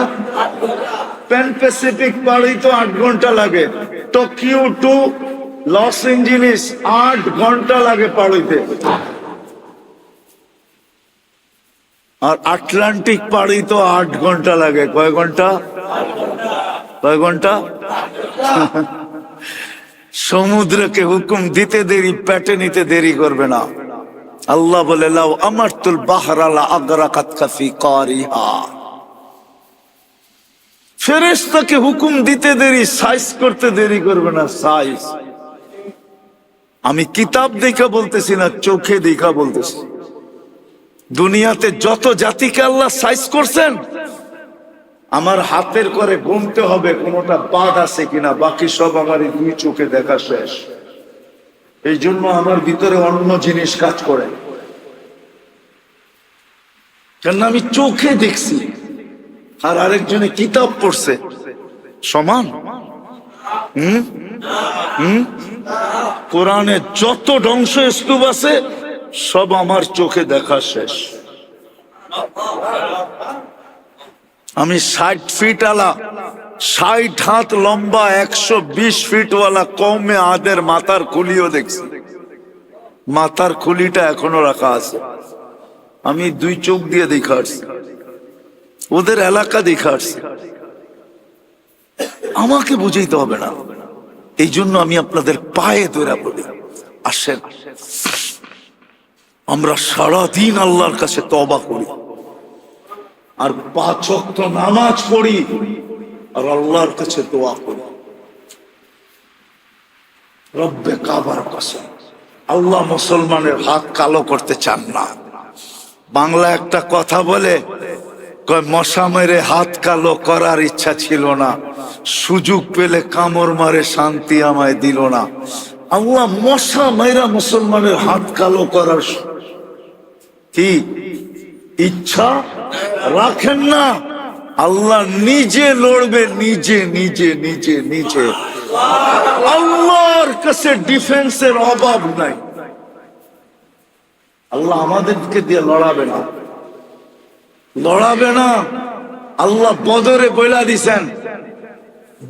প্যান প্যাসিফিক পার হইতে 8 ঘন্টা লাগে। টোকিও টু লস এঞ্জেলিস 8 ঘন্টা লাগে পার হইতে। আর আটলান্টিক পার হইতে 8 ঘন্টা লাগে। কয় ঘন্টা? কয় ঘন্টা? সমুদ্রকে হুকুম দিতে দেরি, পেটে নিতে দেরি করবে না। আল্লাহ বলে, লাউ আমারতুল বাহরা লা আগরাকাত কাফি কারিহা। ফেরেশতাকে হুকুম দিতে দেরি, সাইজ করতে দেরি করবে না। সাইজ আমি কিতাব দেখা বলতেছি না, চোখে দেখা বলতেছি। দুনিয়াতে যত জাতিকে আল্লাহ সাইজ করছেন, আমার হাতের করে গুনতে হবে কোনটা বাদ আছে কিনা, বাকি সব আমার এই 2 চোখে দেখা শেষ। এই জন্য আমার ভিতরে অন্য জিনিস কাজ করে, কেন আমি চোখে দেখছি আর আরেকজনে কিতাব পড়ছে। সমান? কোরআনে যত ধ্বংস স্তূপ আছে সব আমার চোখে দেখা শেষ। আমি 60 ফিট আলা, 60 হাত লম্বা, 120 ফিট ওয়ালা কওমে আদের মাথার খুলিও দেখছি। মাথার খুলিটা এখনো রাখা আছে। আমি 2 চোখ দিয়ে দেখা আসছি, ওদের এলাকা দেখা আসছি। আমাকে বুঝাইতে হবে না। এই জন্য আমি আপনাদের পায়ে ধরে বলি, আসেন আমরা সারাদিন আল্লাহর কাছে তওবা করি, আর 5 ওয়াক্ত নামাজ পড়ি, আর আল্লাহর কাছে দোয়া করি। রব্বে কাবার কসম, আল্লাহ মুসলমানের হাত কালো করতে চান না। বাংলা একটা কথা বলে, কয় মশা মেরে হাত কালো করার ইচ্ছা ছিল না, সুযোগ পেলে কামড় মারে শান্তি আমায় দিল না। আল্লাহ মশা মেরা মুসলমানের হাত কালো করার কি ইচ্ছা রাখেন না। আল্লাহ নিজে লড়বে, নিজে নিজে নিজে নিজে। আল্লাহর কাছে ডিফেন্সের অভাব নাই। আল্লাহ আমাদেরকে দিয়ে লড়াবে না, লড়াবে না। আল্লাহ বদরে বইলা দিছেন,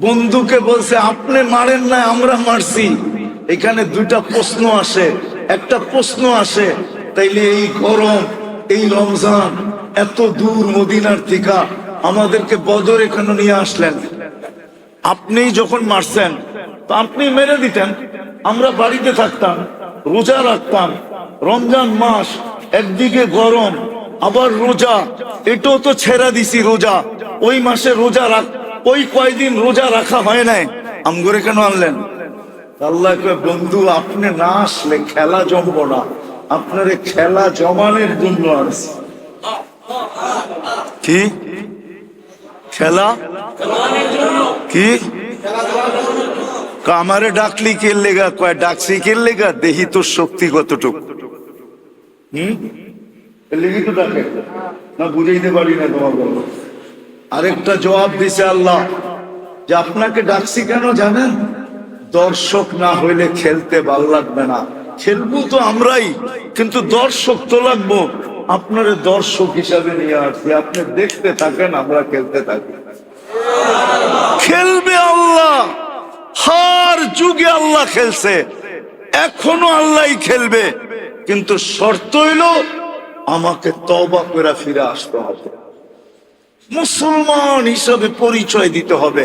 বন্ধুকে বলছে আপনি মারেন না, আমরা মারছি। এখানে 2টা প্রশ্ন আসে। একটা প্রশ্ন আসে, তাইলে এই গরম, এই রমজান, এত দূর মদিনার থেকে আমাদেরকে বদরে কেন নিয়ে আসলেন? আপনি যখন মারছেন তো আপনি মেরে দিতেন, আমরা বাড়িতে থাকতাম, রোজা রাখতাম। রমজান মাস, একদিকে গরম আবার রোজা, এটাও তো ছেড়া দিছি রোজা। ওই মাসে রোজা রাখ, ওই কয়দিন রোজা রাখা হয় নাই, আমগরে কেন আনলেন? আল্লাহ কয়, বন্ধু আপনি না আসলে খেলা জমবো না, আপনারে খেলা জমানের জন্য আসছে। কি খেলা? কি আমারে ডাকলি কে লেগা? কয় ডাকছি কে লেগা, দেখি তোর শক্তি কতটুক। লেগে তো ডাকে না, বুঝাইতে পারি না তোমাকে। আরেকটা জবাব দিছে আল্লাহ, যে আপনাকে ডাকছি কেন জানেন? দর্শক না হইলে খেলতে ভাল লাগবে না। খেলবো তো আমরাই, কিন্তু দর্শক তো লাগবো। আপনারে দর্শক হিসাবে নিয়ে আসছি, আপনি দেখতে থাকেন, আমরা খেলতে থাকি। খেলবে আল্লাহ, হার যুগে আল্লাহ খেলছে, এখনো আল্লাহই খেলবে। কিন্তু শর্ত হইল আমাকে তওবা করে ফিরে আসতে হবে, মুসলমান হিসাবে পরিচয় দিতে হবে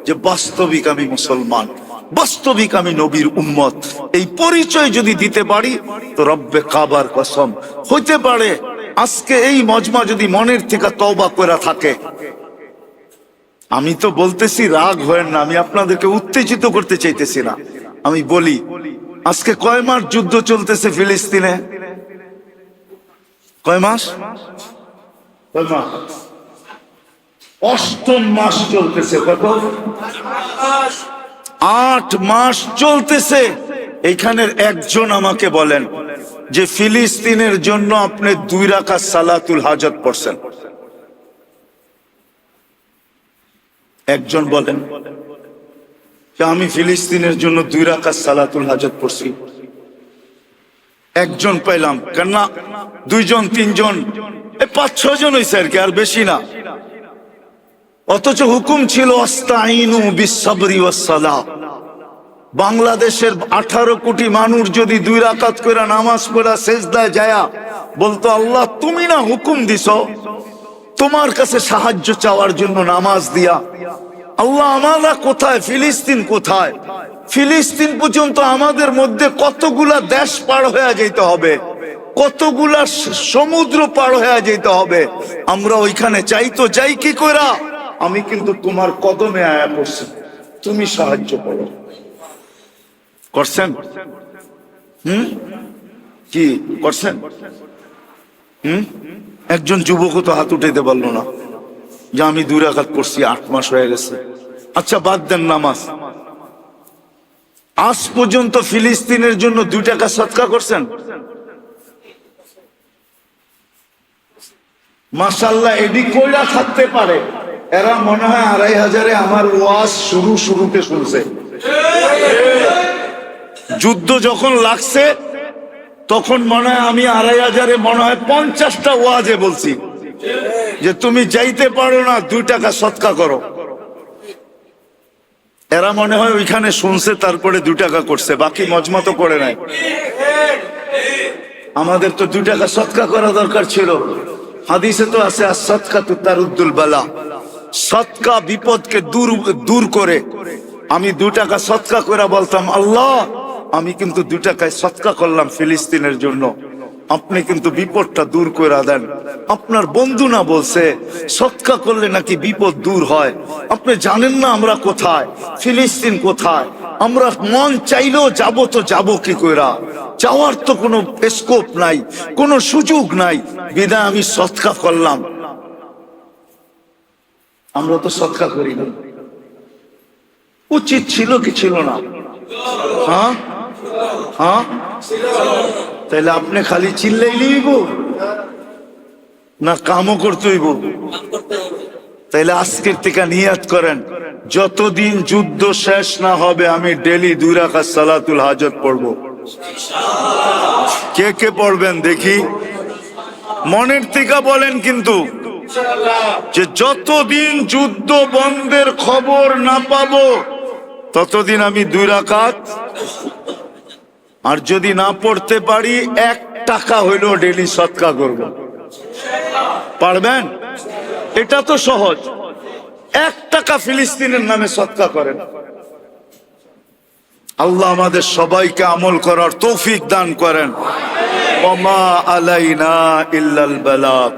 যে বাস্তবিক আমি মুসলমান, বাস্তবিক আমি নবীর উম্মত। এই পরিচয় যদি দিতে পারি তো রব্বে কাবার কসম হইতে পারে আজকে এই মজমা যদি মনের থেকে তওবা করে থাকে, আমি তো বলতেছি রাগ হয় না, আমি আপনাদেরকে উত্তেজিত করতে চাইতেছি না, আমি বলি আজকে কয় মাস যুদ্ধ চলতেছে ফিলিস্তিনে? কয় মাস? কয় মাস? অষ্টম মাস চলতেছে। কত? 8 মাস চলতেছে। এখানের একজন আমাকে বলেন যে ফিলিস্তিনের জন্য আপনি 2 রাকাত সালাতুল হাজত পড়ছেন? একজন বলেন যে আমি ফিলিস্তিনের জন্য 2 রাকাত সালাতুল হাজত পড়ছি? একজন পাইলাম, কেন 2 জন 3 জন 5-6 জন হয়েছে আর কি, আর বেশি না। অথচ হুকুম ছিল আস্তাইনু বিসসবরি ওয়াসসালাহ। বাংলাদেশের 18 কোটি মানুষ যদি 2 রাকাত করে নামাজ পড়া সেজদায় যায়া বলতো আল্লাহ তুমি না হুকুম দিছো তোমার কাছে সাহায্য চাওয়ার জন্য নামাজ দিয়া, আল্লাহ আমরা কোথায়, ফিলিস্তিন কোথায়? ফিলিস্তিন পর্যন্ত আমাদের মধ্যে কতগুলা দেশ পার হয়ে যেতে হবে, কতগুলা সমুদ্র পার হয়ে যেতে হবে, আমরা ওইখানে চাই তো যাই কি কইরা? আমি কিন্তু তোমার কদমে আয়া পড়ছি, তুমি সাহায্য করো। করছেন? কি করছেন? একজন যুবক তো হাত উঠাইতে পারলো না যে আমি 2 রাকাত পড়ছি, 8 মাস হয়ে গেছে। আচ্ছা বাদ দেন নামাজ, আজ পর্যন্ত ফিলিস্তিনের জন্য 2 টাকা সদকা করছেন? মাশাআল্লাহ, এডি কইরা থাকতে পারে এরা মনে হয় 2500 আমার ওয়াজ শুরুতে শুনছে। যুদ্ধ যখন লাগছে তখন মনে হয় আমি 2500 মনে হয় 50টা ওয়াজে বলছি যে তুমি যাইতে পারো না 2 টাকা সদকা করো। এরা মনে হয় ওইখানে শুনছে তারপরে 2 টাকা করছে, বাকি মজমা তো করে নাই। আমাদের তো 2 টাকা সদকা করা দরকার ছিল। হাদিসে তো আছে as-সাদকাতু তারুদ্দুল বালা, সদকা বিপদকে দূর করে। আমি 2 টাকা সদকা করে বলতাম আল্লাহ আমি কিন্তু 2 টাকায় সদকা করলাম ফিলিস্তিনের জন্য, আপনি কিন্তু বিপদটা দূর করে দেন। আপনার বন্ধু না বলছে সদকা করলে নাকি বিপদ দূর হয়? আপনি জানেন না আমরা কোথায়, ফিলিস্তিন কোথায়? আমরা মন চাইলেও যাব তো যাব কি কইরা? যাওয়ার তো কোনো স্কোপ নাই, কোনো সুযোগ নাই, বিধায় আমি সদকা করলাম। আমরা তো সদকা করি না, উচিত ছিল কি ছিল না? হ্যাঁ হ্যাঁ, তাহলে আপনি খালি চিল্লাইলেই না কামও করতে হইব? তাইলে আজকের থেকে নিয়াত করেন যতদিন যুদ্ধ শেষ না হবে আমি ডেলি 2 রাকাত সালাতুল হাজত পড়ব। কে কে পড়বেন দেখি? মনের থেকে বলেন কিন্তু যে যতদিন যুদ্ধ বন্ধের খবর না পাবো ততদিন আমি 2 রাকাত, আর যদি না পড়তে পারি 1 টাকা হইলেও ডেলি সদকা করব। পারবেন? এটা তো সহজ। 1 টাকা ফিলিস্তিনের নামে সদকা করেন। আল্লাহ আমাদের সবাইকে আমল করার তৌফিক দান করেন। ওমা আলাইনা ইল্লাল বালাগ।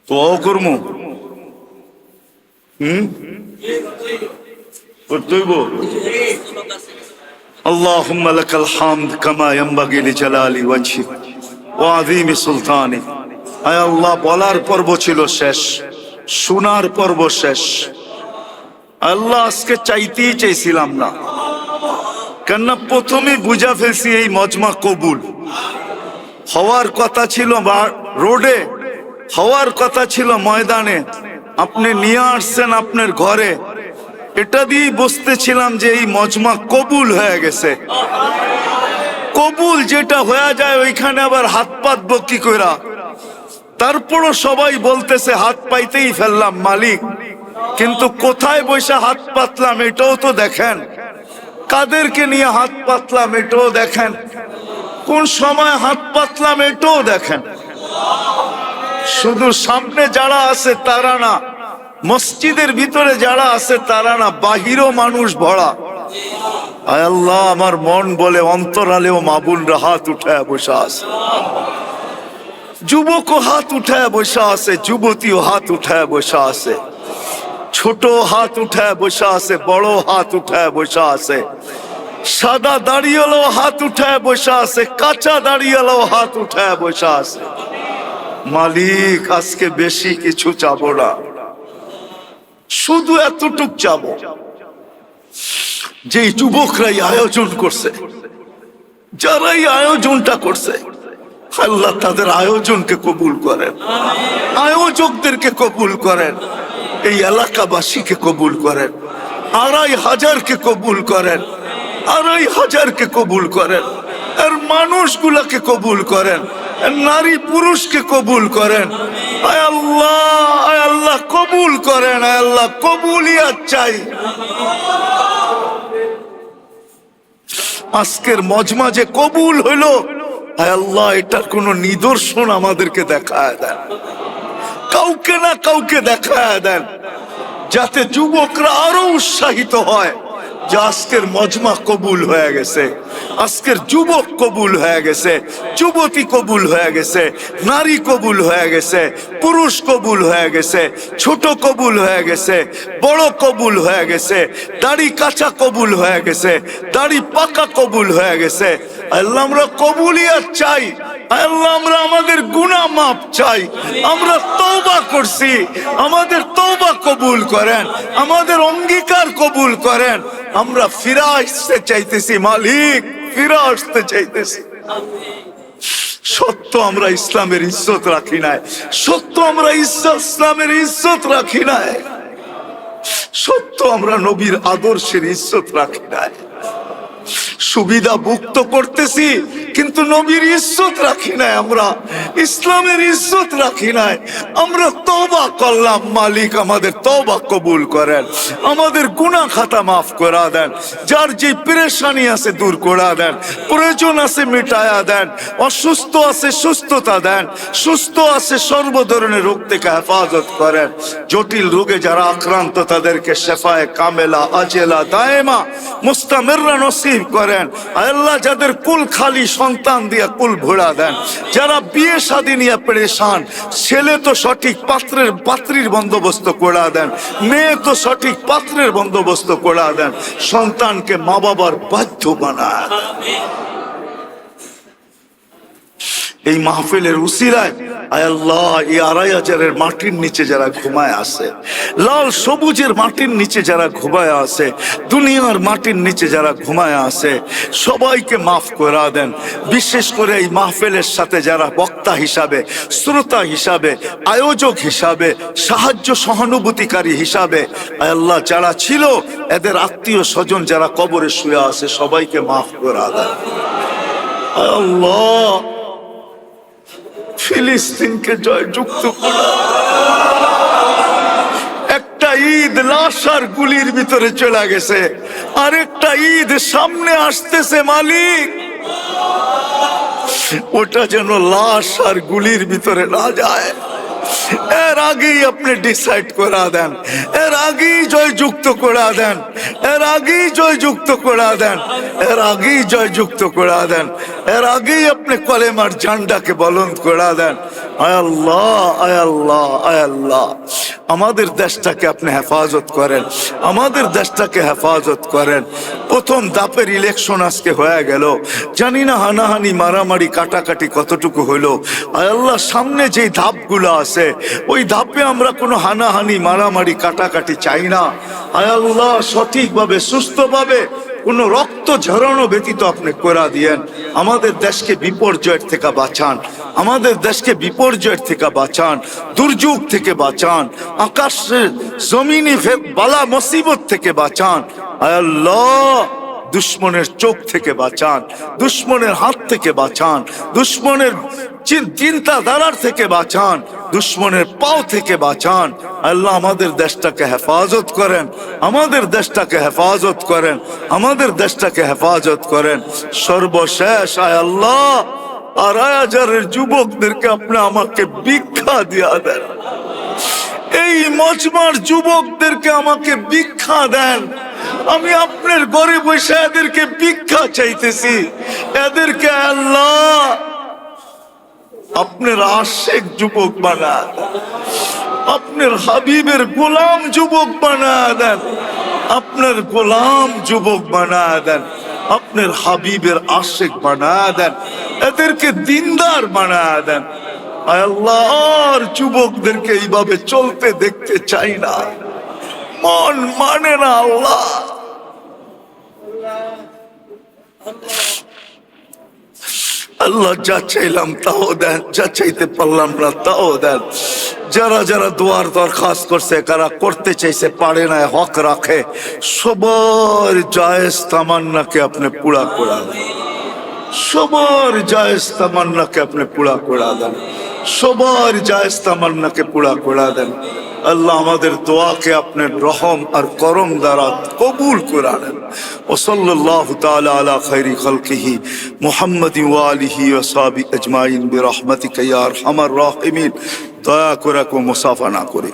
দোয়া করমু করতেইব। আল্লাহুম্মা লাকাল হামদ কামা ইয়ানবাগি লিজালালি ওয়াজহিক ওয়া আযীমি সুলতানিক। আয় আল্লাহ, বলার পর্ব ছিল শেষ, শোনার পর্ব শেষ। আল্লাহ আজকে চাইতেই চাইছিলাম না, কেননা প্রথমে বুঝা ফেলছি এই মজমা কবুল হওয়ার কথা ছিল রোডে, হওয়ার কথা ছিল ময়দানে, আপনি নিয়ে আসছেন আপনার ঘরে। এটা দিয়ে বুঝতেছিলাম যে এই মজমা কবুল হয়ে গেছে। কবুল যেটা হয়ে যায় ওইখানে আবার হাত পাতবো কি কইরা? তারপরও সবাই বলতেছে হাত পাইতেই ফেললাম মালিক, কিন্তু কোথায় বসে হাত পাতলাম এটাও তো দেখেন, কাদেরকে নিয়ে হাত পাতলাম এটাও দেখেন। কোন সময় হাত পাতলাম এটাও দেখেন। শুধু সামনে যারা আছে তারা না, মসজিদের ভিতরে যারা আছে তারা না, বাহিরও মানুষ ভরা। আয় আল্লাহ, আমার মন বলে অন্তরালেও মাবুনরা হাত উঠায় বসে আছে, যুবকও হাত উঠায় বসে আছে, যুবতীও হাত উঠায় বসে আছে, ছোট হাত উঠায় বসে আছে, বড় হাত উঠায় বসে আছে, সাদা দাড়িওয়ালাও হাত উঠায় বসে আছে, কাঁচা দাড়িওয়ালাও হাত উঠায় বসে আছে। মালিক, আজকে বেশি কিছু চাবো না, শুধু এতটুক চাবো, যে যুবকরাই আয়োজন করছে, যারাই আয়োজনটা করছে, আল্লাহ তাদের আয়োজনকে কবুল করেন, আয়োজকদেরকে কবুল করেন, এই এলাকাবাসীকে কবুল করেন, 2500কে কবুল করেন, 2500কে কবুল করেন, আর মানুষগুলাকে কবুল করেন, নারী পুরুষকে কবুল করেন। আয় আল্লাহ, আয় আল্লাহ কবুল করেন, আয় আল্লাহ কবুলিয়াত চাই। আজকের মজমা যে কবুল হইলো, আয় আল্লাহ এটার কোন নিদর্শন আমাদেরকে দেখায় দেন, কাউকে না কাউকে দেখায় দেন, যাতে যুবকরা আরো উৎসাহিত হয় যে আজকের মজমা কবুল হয়ে গেছে, আজকের যুবক কবুল হয়ে গেছে, যুবতী কবুল হয়ে গেছে, নারী কবুল হয়ে গেছে, পুরুষ কবুল হয়ে গেছে, ছোট কবুল হয়ে গেছে, বড় কবুল হয়ে গেছে, দাড়ি কাঁচা কবুল হয়ে গেছে, দাড়ি পাকা কবুল হয়ে গেছে। আল্লাহ আমরা কবুলিয়াত চাই, আল্লাহ আমরা আমাদের গুনাহ মাফ চাই, আমরা তওবা করছি, আমাদের তওবা কবুল করেন, আমাদের অঙ্গীকার কবুল করেন, আমরা ফিরে আসতে চাইতেছি মালিক, ফিরে আসতে চাইতেছি। সত্য আমরা ইসলামের ইজ্জত রাখি নাই, সত্য আমরা ইসলামের ইজ্জত রাখি নাই, সত্য আমরা নবীর আদর্শের ইজ্জত রাখি নাই। সুবিধা ভুক্ত করতেছি কিন্তু নবীর ইজ্জত রাখি নাই, আমরা ইসলামের ইজ্জত রাখি নাই। আমরা তওবা করলাম, মালিক আমাদের তওবা কবুল করেন, আমাদের গুনাহ খাতা মাফ করে দেন, যার যে পেরেশানি আছে দূর করে দেন, প্রয়োজন আছে মিটায়া দেন, অসুস্থ আছে সুস্থতা দেন, সুস্থ আছে সর্ব ধরনের রোগ থেকে হেফাজত করেন, জটিল রোগে যারা আক্রান্ত তাদেরকে শেফায়ে কামেলা আজেলা দায়েমা মুস্তামিররা নসিব করেন। আল্লাহ যাদের কুল খালি সন্তান দিয়ে কুল ভরা দেন, যারা বিয়ে শাদী নিয়ে পেরেশান, ছেলে তো সঠিক পাত্রীর বন্দোবস্ত করে দেন, মেয়ে তো সঠিক পাত্রের বন্দোবস্ত করে দেন, সন্তানকে মা বাবার বাধ্য বানান। এই মাহফিলের উসিলায় আয় আল্লাহ এই 2500 মাটির নিচে যারা ঘুমায় আছে, লাল সবুজের মাটির নিচে যারা ঘুমায় আছে, দুনিয়ার মাটির নিচে যারা ঘুমায় আছে, সবাইকে মাফ করে দেন। বিশেষ করে এই মাহফিলের সাথে যারা বক্তা হিসাবে, শ্রোতা হিসাবে, আয়োজক হিসাবে, সাহায্য সহানুভূতিকারী হিসাবে আয় আল্লাহ যারা ছিল, এদের আত্মীয় স্বজন যারা কবরে শুয়ে আছে, সবাইকে মাফ করে দেন। আয় আল্লাহ ফিলিস্তিনকে জয়যুক্ত করা। একটা ঈদ লাশ আর গুলির ভিতরে চলে গেছে, আরেকটা ঈদ সামনে আসতেছে মালিক, ওটা যেন লাশ আর গুলির ভিতরে না যায়, এর আগেই আপনি ডিসাইড করে দেন, এর আগেই জয়যুক্ত করে দেন, এর আগেই জয়যুক্ত করে দেন, এর আগেই জয়যুক্ত করে দেন, এর আগেই আপনি কলেমার ঝান্ডাকে বলন্দ করে দেন। আয় আল্লাহ, আয় আল্লাহ, আয় আল্লাহ আমাদের দেশটাকে আপনি হেফাজত করেন, আমাদের দেশটাকে হেফাজত করেন। প্রথম ধাপের ইলেকশন আজকে হয়ে গেল, জানি না হানাহানি মারামারি কাটাকাটি কতটুকু হইলো। আয় আল্লাহ সামনে যে ধাপগুলো আছে ওই ধাপে আমরা কোনো হানাহানি মারামারি কাটাকাটি চাই না। আয় আল্লাহ সঠিকভাবে সুস্থভাবে কোনো রক্ত ঝরানো ব্যতীত আপনি করে দিয়েন। আমাদের দেশকে বিপর্যয়ের থেকে বাঁচান, আমাদের দেশকে বিপর্যয়ের থেকে বাঁচান, দুর্যোগ থেকে বাঁচান, আকাশের জমিনে বালা মুসিবত থেকে বাঁচান। আয় আল্লাহ দুশ্মনের চোখ থেকে বাঁচান, দুশ্মনের হাত থেকে বাঁচান, দুশ্মনের চিন্তাধারার থেকে বাঁচান, দুশ্মনের পাও থেকে বাঁচান। আল্লাহ আমাদের দেশটাকে হেফাজত করেন, আমাদের দেশটাকে হেফাজত করেন, আমাদের দেশটাকে হেফাজত করেন। সর্বশেষ আয় আল্লাহ 2,500 যুবকদেরকে আপনি আমাকে ভিক্ষা দিয়া দেন, এই মজমার যুবকদেরকে আমাকে ভিক্ষা দেন। আমি আপনার ঘরে বসে এদেরকে ভিক্ষা চাইতেছি, এদেরকে আল্লাহ আপনার আশিক যুবক বানা দেন, আপনার হাবিবের গোলাম যুবক বানা দেন, আপনার গোলাম যুবক বানা দেন, আপনার হাবিবের আশিক বানা দেন, এদেরকে দিনদার বানা দেন। আয় আল্লাহ, আর যুবকদেরকে এইভাবে চলতে দেখতে চাই না, মন মানে না আল্লাহ। আল্লাহ যা চাইলাম তাও দেন, যা চাইতে পারলাম না তাও দেন। যারা যারা দোয়ার দরখাস্ত করছে, কারা করতে চাইছে পারে না, হক রাখে, সবার জায়েজ তামান্নাকে আপনি পুরা করে দেন, সবার জায়েজ তামান্নাকে আপনি পুরা করে দেন, সবার জায়েজ তামান্নাকে পুরা করে দেন। আল্লাহ আমাদের দোয়াকে আপনার রহম আর করম দ্বারা কবুল করে নেন। ও সাল্লাল্লাহু তাআলা আলা খায়রি খালকিহি মুহাম্মাদিন ওয়া আলিহি ওয়া সাহবিহি আজমাইন বিরহমাতিকা ইয়া আরহামার রাহিমিন। দয়া করে মুসাফা না করে